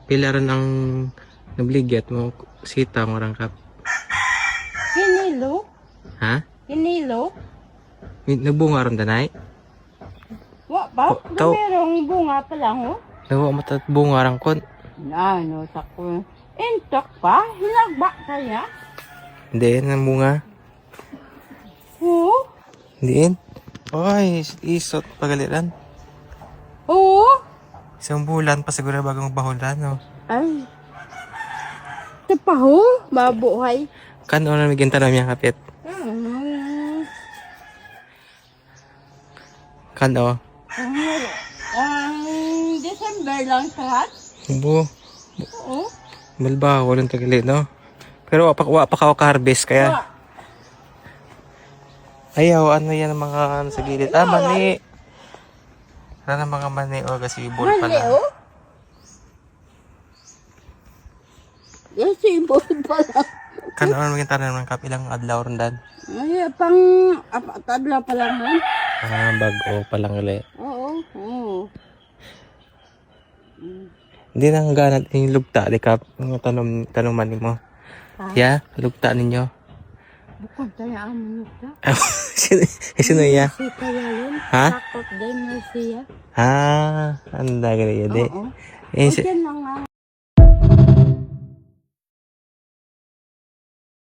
Pila ron ang nabligyat mo sita mo rangkap. Hinilo? Ha? Hinilo? Nagbunga ron danay? Wa pa? Oh, tao. Merong bunga pa lang oh. Nawa matat bunga rangkon. Ano, tako. Intak pa? Hinagba kaya? Hindi nang bunga. Oo? Diin. Oy, isot pagalitan. Oo? Isang bulan pa siguro bagong bahulan, no? Ay. Tapaho? Mabuhay. Kan ano namiging tanong niya kapit? Kan o? Ang December lang lahat? Ubo. Oo. Malba, walang tagalit, no? Pero wa pa ka-harvest kaya. Wa. Ayaw, ano yan ang mga ano, sa gilid? Ah, mani. Ano ang mga mani o gasibol pala. Mali oh? Yung sibol pa lang. Kan ano namiging tanong ng kapilang adlaw rondan? Ay, pang apatadla pa lang man. Ah, bago pa lang ulit. Oo. Oo. Hindi na ang ganat yung lugta, di ka? Yung tanong mani mo. Ha? Ya, lugta ninyo. Bukod tayo ang minuta. Sino ya? Si Kayalin. Ha? Takot din na siya. Ah, anda gani yun. Oo. Eh, O, dyan lang nga.